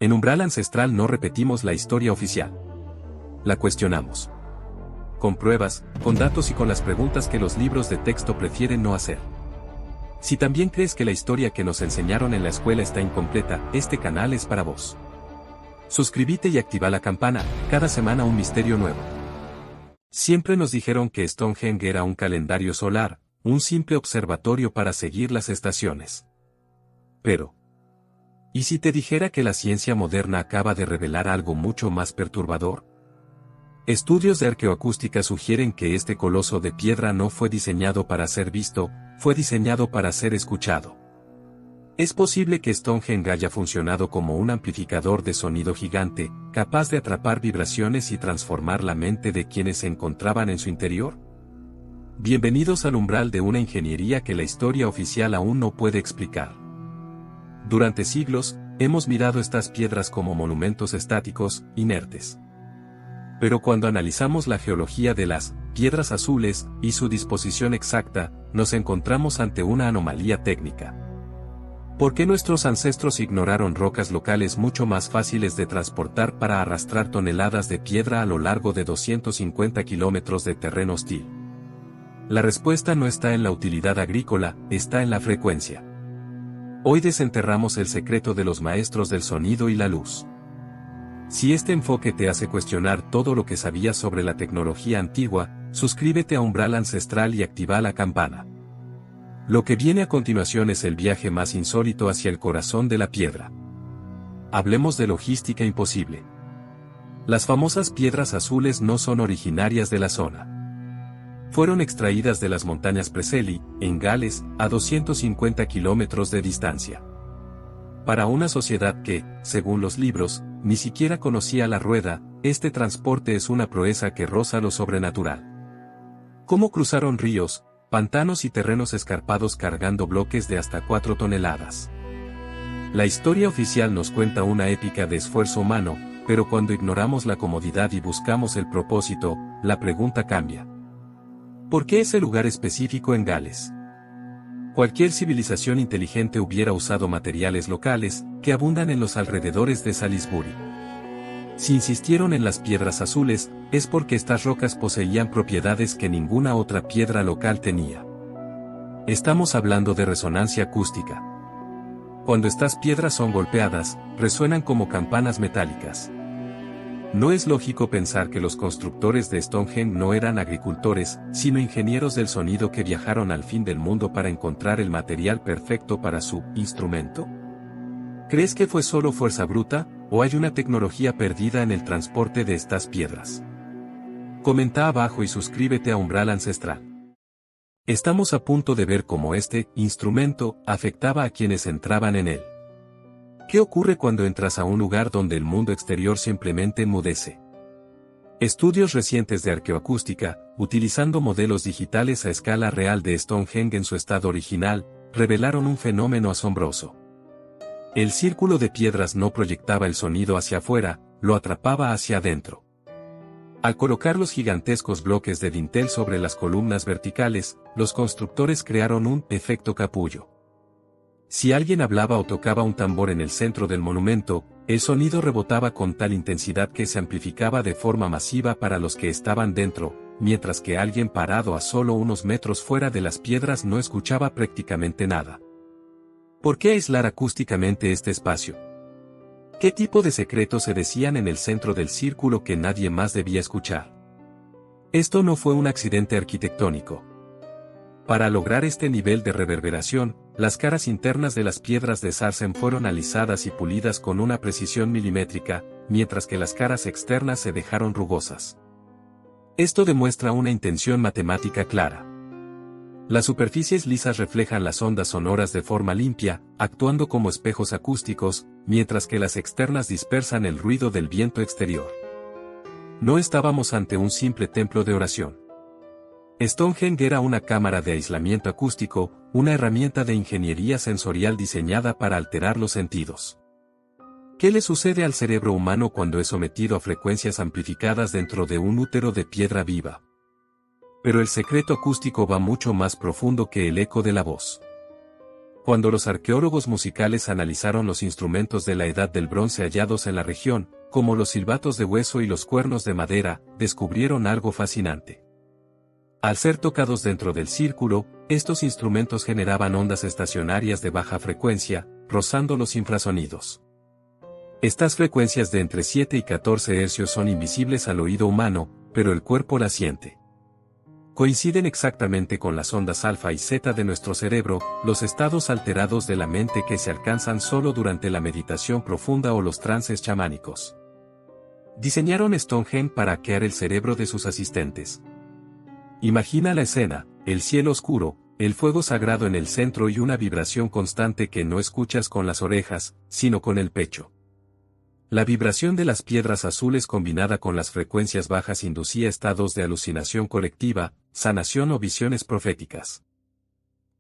En Umbral Ancestral no repetimos la historia oficial. La cuestionamos. Con pruebas, con datos y con las preguntas que los libros de texto prefieren no hacer. Si también crees que la historia que nos enseñaron en la escuela está incompleta, este canal es para vos. Suscríbete y activa la campana, cada semana un misterio nuevo. Siempre nos dijeron que Stonehenge era un calendario solar, un simple observatorio para seguir las estaciones. Pero, ¿y si te dijera que la ciencia moderna acaba de revelar algo mucho más perturbador? Estudios de arqueoacústica sugieren que este coloso de piedra no fue diseñado para ser visto, fue diseñado para ser escuchado. Es posible que Stonehenge haya funcionado como un amplificador de sonido gigante, capaz de atrapar vibraciones y transformar la mente de quienes se encontraban en su interior. Bienvenidos al umbral de una ingeniería que la historia oficial aún no puede explicar. Durante siglos, hemos mirado estas piedras como monumentos estáticos, inertes. Pero cuando analizamos la geología de las piedras azules y su disposición exacta, nos encontramos ante una anomalía técnica. ¿Por qué nuestros ancestros ignoraron rocas locales mucho más fáciles de transportar para arrastrar toneladas de piedra a lo largo de 250 kilómetros de terreno hostil? La respuesta no está en la utilidad agrícola, está en la frecuencia. Hoy desenterramos el secreto de los maestros del sonido y la luz. Si este enfoque te hace cuestionar todo lo que sabías sobre la tecnología antigua, suscríbete a Umbral Ancestral y activa la campana. Lo que viene a continuación es el viaje más insólito hacia el corazón de la piedra. Hablemos de logística imposible. Las famosas piedras azules no son originarias de la zona. Fueron extraídas de las montañas Preseli, en Gales, a 250 kilómetros de distancia. Para una sociedad que, según los libros, ni siquiera conocía la rueda, este transporte es una proeza que roza lo sobrenatural. ¿Cómo cruzaron ríos, pantanos y terrenos escarpados cargando bloques de hasta 4 toneladas? La historia oficial nos cuenta una épica de esfuerzo humano, pero cuando ignoramos la comodidad y buscamos el propósito, la pregunta cambia. ¿Por qué ese lugar específico en Gales? Cualquier civilización inteligente hubiera usado materiales locales, que abundan en los alrededores de Salisbury. Si insistieron en las piedras azules, es porque estas rocas poseían propiedades que ninguna otra piedra local tenía. Estamos hablando de resonancia acústica. Cuando estas piedras son golpeadas, resuenan como campanas metálicas. No es lógico pensar que los constructores de Stonehenge no eran agricultores, sino ingenieros del sonido que viajaron al fin del mundo para encontrar el material perfecto para su instrumento. ¿Crees que fue solo fuerza bruta, o hay una tecnología perdida en el transporte de estas piedras? Comenta abajo y suscríbete a Umbral Ancestral. Estamos a punto de ver cómo este instrumento afectaba a quienes entraban en él. ¿Qué ocurre cuando entras a un lugar donde el mundo exterior simplemente enmudece? Estudios recientes de arqueoacústica, utilizando modelos digitales a escala real de Stonehenge en su estado original, revelaron un fenómeno asombroso. El círculo de piedras no proyectaba el sonido hacia afuera, lo atrapaba hacia adentro. Al colocar los gigantescos bloques de dintel sobre las columnas verticales, los constructores crearon un efecto capullo. Si alguien hablaba o tocaba un tambor en el centro del monumento, el sonido rebotaba con tal intensidad que se amplificaba de forma masiva para los que estaban dentro, mientras que alguien parado a solo unos metros fuera de las piedras no escuchaba prácticamente nada. ¿Por qué aislar acústicamente este espacio? ¿Qué tipo de secretos se decían en el centro del círculo que nadie más debía escuchar? Esto no fue un accidente arquitectónico. Para lograr este nivel de reverberación, las caras internas de las piedras de Sarsen fueron alisadas y pulidas con una precisión milimétrica, mientras que las caras externas se dejaron rugosas. Esto demuestra una intención matemática clara. Las superficies lisas reflejan las ondas sonoras de forma limpia, actuando como espejos acústicos, mientras que las externas dispersan el ruido del viento exterior. No estábamos ante un simple templo de oración. Stonehenge era una cámara de aislamiento acústico, una herramienta de ingeniería sensorial diseñada para alterar los sentidos. ¿Qué le sucede al cerebro humano cuando es sometido a frecuencias amplificadas dentro de un útero de piedra viva? Pero el secreto acústico va mucho más profundo que el eco de la voz. Cuando los arqueólogos musicales analizaron los instrumentos de la Edad del Bronce hallados en la región, como los silbatos de hueso y los cuernos de madera, descubrieron algo fascinante. Al ser tocados dentro del círculo, estos instrumentos generaban ondas estacionarias de baja frecuencia, rozando los infrasonidos. Estas frecuencias de entre 7 y 14 hercios son invisibles al oído humano, pero el cuerpo las siente. Coinciden exactamente con las ondas alfa y zeta de nuestro cerebro, los estados alterados de la mente que se alcanzan solo durante la meditación profunda o los trances chamánicos. Diseñaron Stonehenge para hackear el cerebro de sus asistentes. Imagina la escena, el cielo oscuro, el fuego sagrado en el centro y una vibración constante que no escuchas con las orejas, sino con el pecho. La vibración de las piedras azules combinada con las frecuencias bajas inducía estados de alucinación colectiva, sanación o visiones proféticas.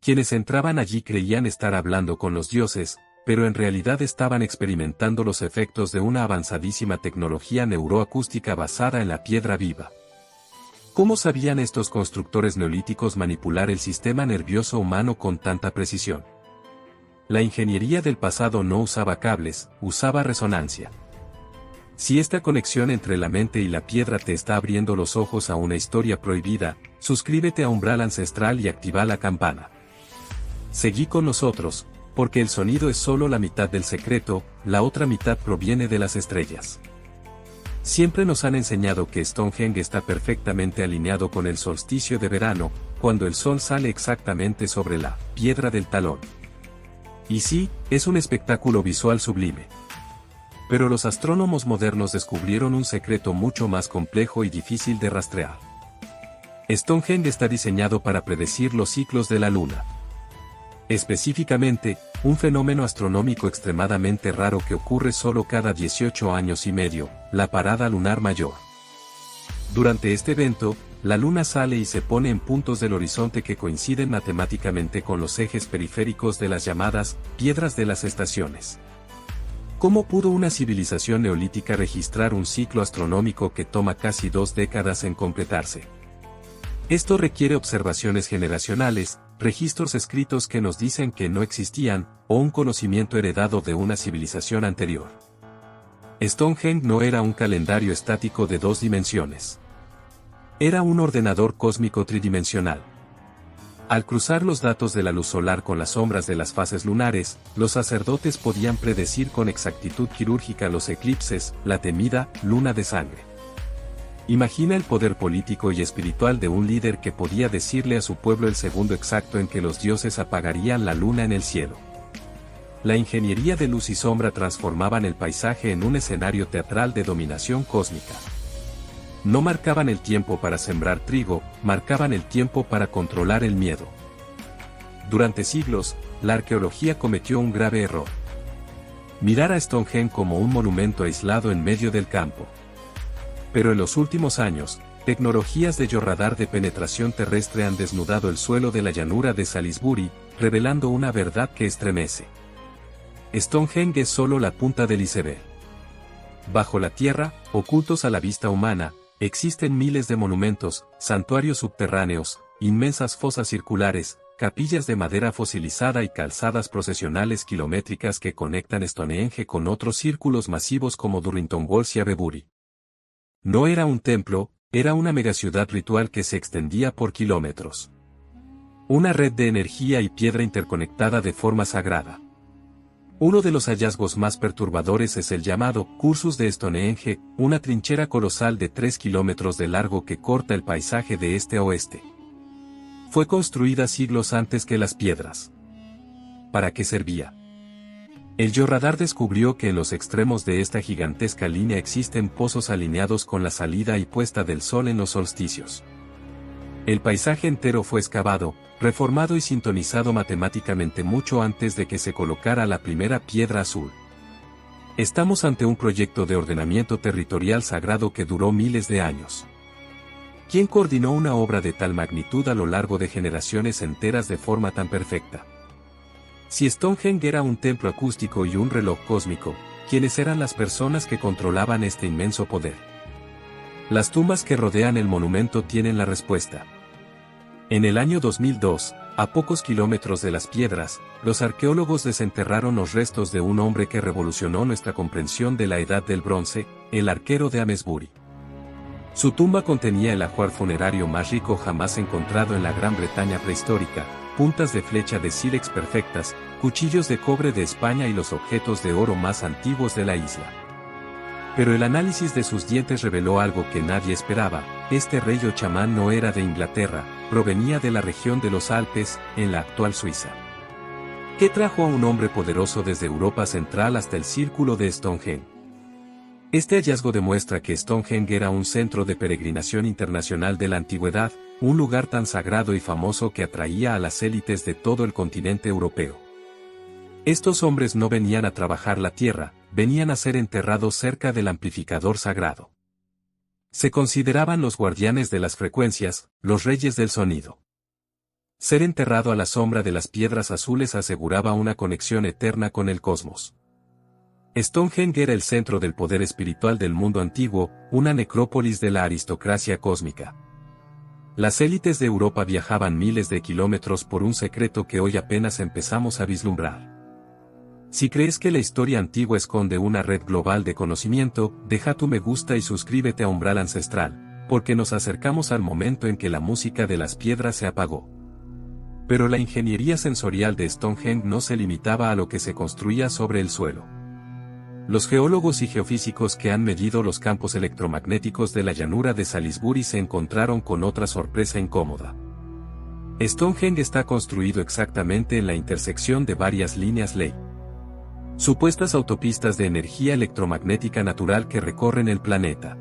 Quienes entraban allí creían estar hablando con los dioses, pero en realidad estaban experimentando los efectos de una avanzadísima tecnología neuroacústica basada en la piedra viva. ¿Cómo sabían estos constructores neolíticos manipular el sistema nervioso humano con tanta precisión? La ingeniería del pasado no usaba cables, usaba resonancia. Si esta conexión entre la mente y la piedra te está abriendo los ojos a una historia prohibida, suscríbete a Umbral Ancestral y activa la campana. Seguí con nosotros, porque el sonido es solo la mitad del secreto, la otra mitad proviene de las estrellas. Siempre nos han enseñado que Stonehenge está perfectamente alineado con el solsticio de verano, cuando el sol sale exactamente sobre la piedra del talón. Y sí, es un espectáculo visual sublime. Pero los astrónomos modernos descubrieron un secreto mucho más complejo y difícil de rastrear. Stonehenge está diseñado para predecir los ciclos de la luna. Específicamente, un fenómeno astronómico extremadamente raro que ocurre solo cada 18 años y medio, la parada lunar mayor. Durante este evento, la luna sale y se pone en puntos del horizonte que coinciden matemáticamente con los ejes periféricos de las llamadas piedras de las estaciones. ¿Cómo pudo una civilización neolítica registrar un ciclo astronómico que toma casi 2 décadas en completarse? Esto requiere observaciones generacionales, registros escritos que nos dicen que no existían, o un conocimiento heredado de una civilización anterior. Stonehenge no era un calendario estático de 2 dimensiones. Era un ordenador cósmico tridimensional. Al cruzar los datos de la luz solar con las sombras de las fases lunares, los sacerdotes podían predecir con exactitud quirúrgica los eclipses, la temida luna de sangre. Imagina el poder político y espiritual de un líder que podía decirle a su pueblo el segundo exacto en que los dioses apagarían la luna en el cielo. La ingeniería de luz y sombra transformaban el paisaje en un escenario teatral de dominación cósmica. No marcaban el tiempo para sembrar trigo, marcaban el tiempo para controlar el miedo. Durante siglos, la arqueología cometió un grave error. Mirar a Stonehenge como un monumento aislado en medio del campo. Pero en los últimos años, tecnologías de radar de penetración terrestre han desnudado el suelo de la llanura de Salisbury, revelando una verdad que estremece. Stonehenge es solo la punta del iceberg. Bajo la tierra, ocultos a la vista humana, existen miles de monumentos, santuarios subterráneos, inmensas fosas circulares, capillas de madera fosilizada y calzadas procesionales kilométricas que conectan Stonehenge con otros círculos masivos como Durrington Walls y Avebury. No era un templo, era una megaciudad ritual que se extendía por kilómetros. Una red de energía y piedra interconectada de forma sagrada. Uno de los hallazgos más perturbadores es el llamado Cursus de Stonehenge, una trinchera colosal de 3 kilómetros de largo que corta el paisaje de este a oeste. Fue construida siglos antes que las piedras. ¿Para qué servía? El Georadar descubrió que en los extremos de esta gigantesca línea existen pozos alineados con la salida y puesta del sol en los solsticios. El paisaje entero fue excavado, reformado y sintonizado matemáticamente mucho antes de que se colocara la primera piedra azul. Estamos ante un proyecto de ordenamiento territorial sagrado que duró miles de años. ¿Quién coordinó una obra de tal magnitud a lo largo de generaciones enteras de forma tan perfecta? Si Stonehenge era un templo acústico y un reloj cósmico, ¿quiénes eran las personas que controlaban este inmenso poder? Las tumbas que rodean el monumento tienen la respuesta. En el año 2002, a pocos kilómetros de las piedras, los arqueólogos desenterraron los restos de un hombre que revolucionó nuestra comprensión de la Edad del Bronce, el arquero de Amesbury. Su tumba contenía el ajuar funerario más rico jamás encontrado en la Gran Bretaña prehistórica, puntas de flecha de sílex perfectas, cuchillos de cobre de España y los objetos de oro más antiguos de la isla. Pero el análisis de sus dientes reveló algo que nadie esperaba: este rey o chamán no era de Inglaterra, provenía de la región de los Alpes, en la actual Suiza. ¿Qué trajo a un hombre poderoso desde Europa Central hasta el círculo de Stonehenge? Este hallazgo demuestra que Stonehenge era un centro de peregrinación internacional de la antigüedad, un lugar tan sagrado y famoso que atraía a las élites de todo el continente europeo. Estos hombres no venían a trabajar la tierra, venían a ser enterrados cerca del amplificador sagrado. Se consideraban los guardianes de las frecuencias, los reyes del sonido. Ser enterrado a la sombra de las piedras azules aseguraba una conexión eterna con el cosmos. Stonehenge era el centro del poder espiritual del mundo antiguo, una necrópolis de la aristocracia cósmica. Las élites de Europa viajaban miles de kilómetros por un secreto que hoy apenas empezamos a vislumbrar. Si crees que la historia antigua esconde una red global de conocimiento, deja tu me gusta y suscríbete a Umbral Ancestral, porque nos acercamos al momento en que la música de las piedras se apagó. Pero la ingeniería sensorial de Stonehenge no se limitaba a lo que se construía sobre el suelo. Los geólogos y geofísicos que han medido los campos electromagnéticos de la llanura de Salisbury se encontraron con otra sorpresa incómoda. Stonehenge está construido exactamente en la intersección de varias líneas ley. Supuestas autopistas de energía electromagnética natural que recorren el planeta.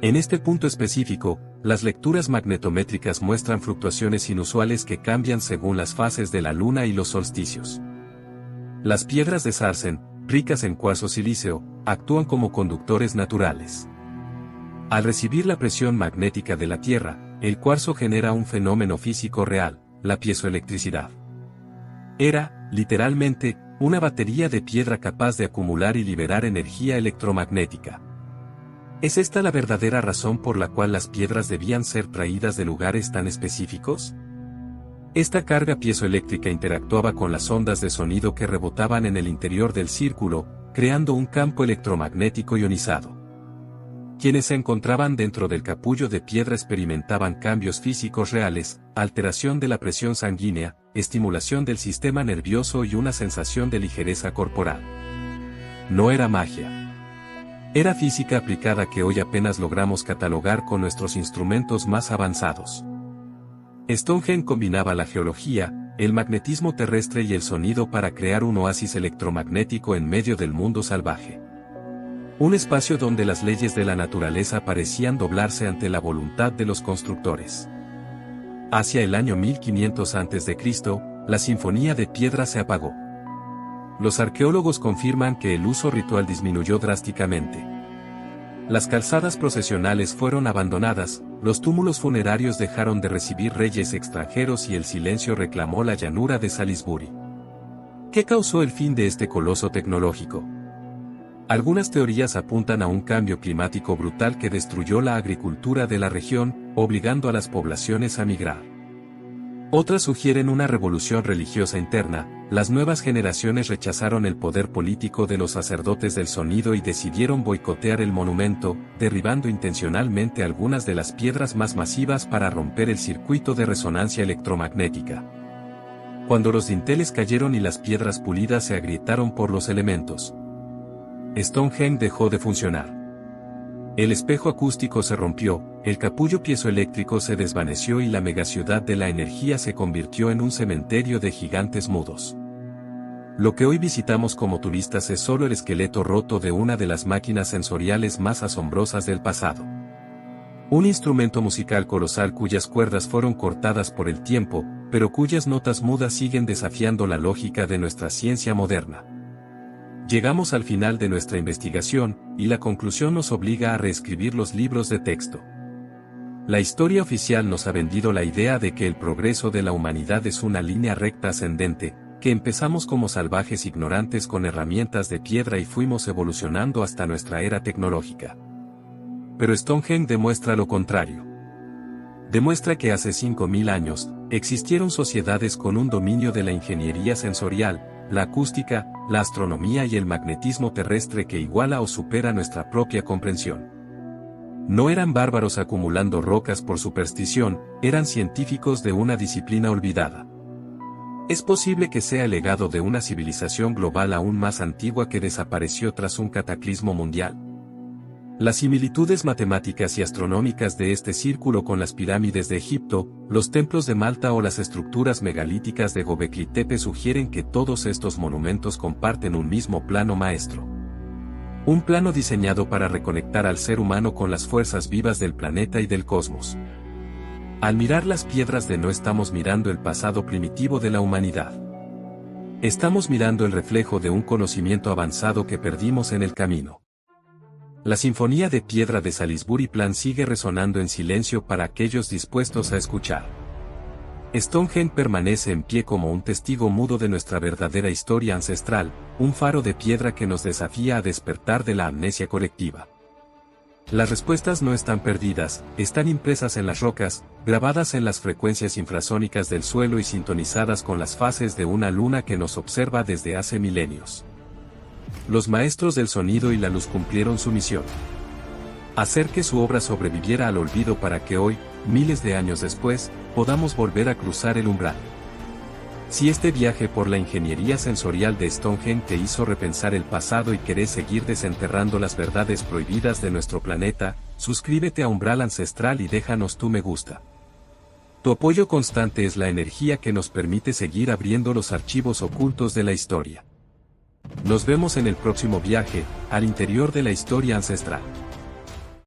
En este punto específico, las lecturas magnetométricas muestran fluctuaciones inusuales que cambian según las fases de la luna y los solsticios. Las piedras de Sarsen, ricas en cuarzo silíceo, actúan como conductores naturales. Al recibir la presión magnética de la Tierra, el cuarzo genera un fenómeno físico real, la piezoelectricidad. Era, literalmente, una batería de piedra capaz de acumular y liberar energía electromagnética. ¿Es esta la verdadera razón por la cual las piedras debían ser traídas de lugares tan específicos? Esta carga piezoeléctrica interactuaba con las ondas de sonido que rebotaban en el interior del círculo, creando un campo electromagnético ionizado. Quienes se encontraban dentro del capullo de piedra experimentaban cambios físicos reales, alteración de la presión sanguínea, estimulación del sistema nervioso y una sensación de ligereza corporal. No era magia. Era física aplicada que hoy apenas logramos catalogar con nuestros instrumentos más avanzados. Stonehenge combinaba la geología, el magnetismo terrestre y el sonido para crear un oasis electromagnético en medio del mundo salvaje. Un espacio donde las leyes de la naturaleza parecían doblarse ante la voluntad de los constructores. Hacia el año 1500 a.C., la sinfonía de piedra se apagó. Los arqueólogos confirman que el uso ritual disminuyó drásticamente. Las calzadas procesionales fueron abandonadas, los túmulos funerarios dejaron de recibir reyes extranjeros y el silencio reclamó la llanura de Salisbury. ¿Qué causó el fin de este coloso tecnológico? Algunas teorías apuntan a un cambio climático brutal que destruyó la agricultura de la región, obligando a las poblaciones a migrar. Otras sugieren una revolución religiosa interna. Las nuevas generaciones rechazaron el poder político de los sacerdotes del sonido y decidieron boicotear el monumento, derribando intencionalmente algunas de las piedras más masivas para romper el circuito de resonancia electromagnética. Cuando los dinteles cayeron y las piedras pulidas se agrietaron por los elementos, Stonehenge dejó de funcionar. El espejo acústico se rompió, el capullo piezoeléctrico se desvaneció y la megaciudad de la energía se convirtió en un cementerio de gigantes mudos. Lo que hoy visitamos como turistas es solo el esqueleto roto de una de las máquinas sensoriales más asombrosas del pasado. Un instrumento musical colosal cuyas cuerdas fueron cortadas por el tiempo, pero cuyas notas mudas siguen desafiando la lógica de nuestra ciencia moderna. Llegamos al final de nuestra investigación, y la conclusión nos obliga a reescribir los libros de texto. La historia oficial nos ha vendido la idea de que el progreso de la humanidad es una línea recta ascendente, que empezamos como salvajes ignorantes con herramientas de piedra y fuimos evolucionando hasta nuestra era tecnológica. Pero Stonehenge demuestra lo contrario. demuestra que hace 5.000 años, existieron sociedades con un dominio de la ingeniería sensorial, la acústica, la astronomía y el magnetismo terrestre que iguala o supera nuestra propia comprensión. No eran bárbaros acumulando rocas por superstición, eran científicos de una disciplina olvidada. Es posible que sea el legado de una civilización global aún más antigua que desapareció tras un cataclismo mundial. Las similitudes matemáticas y astronómicas de este círculo con las pirámides de Egipto, los templos de Malta o las estructuras megalíticas de Gobekli Tepe sugieren que todos estos monumentos comparten un mismo plano maestro. Un plano diseñado para reconectar al ser humano con las fuerzas vivas del planeta y del cosmos. Al mirar las piedras no estamos mirando el pasado primitivo de la humanidad. Estamos mirando el reflejo de un conocimiento avanzado que perdimos en el camino. La Sinfonía de Piedra de Salisbury Plain sigue resonando en silencio para aquellos dispuestos a escuchar. Stonehenge permanece en pie como un testigo mudo de nuestra verdadera historia ancestral, un faro de piedra que nos desafía a despertar de la amnesia colectiva. Las respuestas no están perdidas, están impresas en las rocas, grabadas en las frecuencias infrasónicas del suelo y sintonizadas con las fases de una luna que nos observa desde hace milenios. Los maestros del sonido y la luz cumplieron su misión. Hacer que su obra sobreviviera al olvido para que hoy, miles de años después, podamos volver a cruzar el umbral. Si este viaje por la ingeniería sensorial de Stonehenge te hizo repensar el pasado y querés seguir desenterrando las verdades prohibidas de nuestro planeta, suscríbete a Umbral Ancestral y déjanos tu me gusta. Tu apoyo constante es la energía que nos permite seguir abriendo los archivos ocultos de la historia. Nos vemos en el próximo viaje, al interior de la historia ancestral.